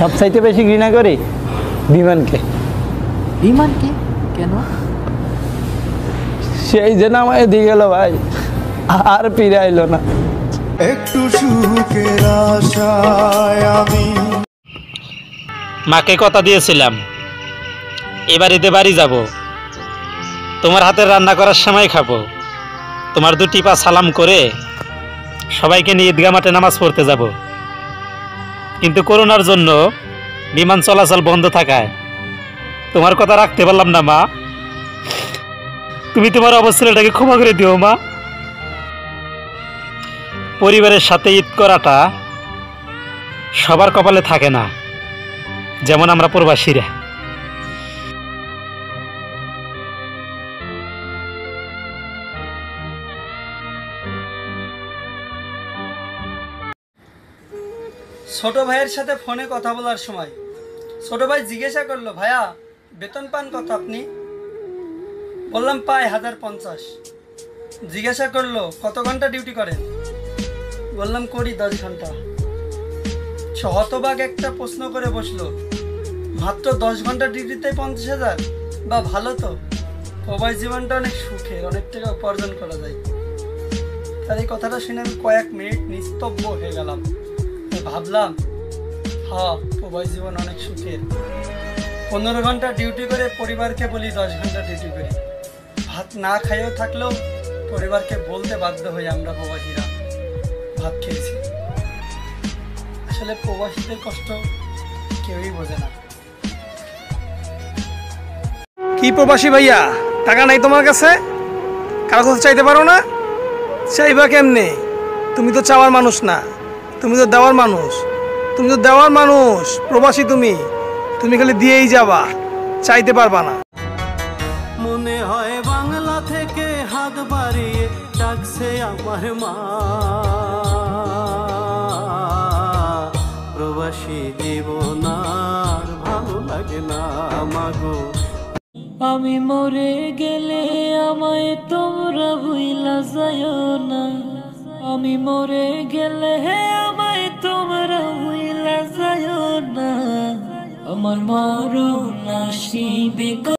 সবচাইতে বেশি ঘৃণা করি বিমানকে। বিমানকে কেন? সেই যে নামায় দিয়ে গেল ভাই, আর ফিরে আইলো না। একটু সুখের আশায় আমি মাকে কথা দিয়েছিলাম এবার ঈদে বাড়ি যাব, তোমার হাতের রান্না করার সময় খাবো, তোমার দুটি পা সালাম করে সবাইকে নিয়ে ঈদগাহ মাঠে নামাজ পড়তে যাব। কিন্তু করোনার জন্য বিমান চলাচল বন্ধ থাকায় তোমার কথা রাখতে পারলাম না মা। তুমি তোমার অবস্থাটাকে ক্ষমা করে দিও মা। পরিবারের সাথে ঈদ করাটা সবার কপালে থাকে না, যেমন আমরা প্রবাসীরা। ছোট ভাইয়ের সাথে ফোনে কথা বলার সময় ছোট ভাই জিজ্ঞাসা করলো, ভাইয়া বেতন পান কত আপনি? বললাম পাই 1050। জিজ্ঞাসা করলো কত ঘন্টা ডিউটি করেন? বললাম করি 10 ঘন্টা। হতবাক একটা প্রশ্ন করে বসলো, মাত্র 10 ঘন্টা ডিউটিতে 50,000? বা ভালো তো, প্রবাস জীবনটা অনেক সুখের, অনেক টাকা উপার্জন করা যায়। তার এই কথাটা শুনে আমি কয়েক মিনিট নিস্তব্ধ হয়ে গেলাম। ভাবলাম হ্যাঁ, প্রবাস জীবন অনেক সুখের। 15 ঘন্টা ডিউটি করে পরিবারকে বলি 10 ঘন্টা ডিউটি করে। ভাত না খাইয়েও থাকলেও পরিবারকে বলতে বাধ্য হই আমরা প্রবাসীরা ভাত খেয়েছি। আসলে প্রবাসীদের কষ্ট কেউই বোঝে না। কি প্রবাসী ভাইয়া, টাকা নাই তোমার কাছে? কারো কাছে চাইতে পারো না? চাইবা কেমনে? তুমি তো চাওয়ার মানুষ না, তুমি তো দেওয়ার মানুষ। তুমি তো দেওয়ার মানুষ, প্রবাসী তুমি। তুমি খালি দিয়েই যাবা, চাইতে পারবা না। মনে হয় বাংলা থেকে হাত বাড়িয়ে ডাকছে আমার মা। প্রবাসী জীবন আর ভালো লাগে না মাগো। আমি মরে গেলে আমায় তোমরা ভুইলা যাইও না। আমি মরে গেলে আমায় তোমরা ভুইলা যাইও না। আমার মরণ আসিবে।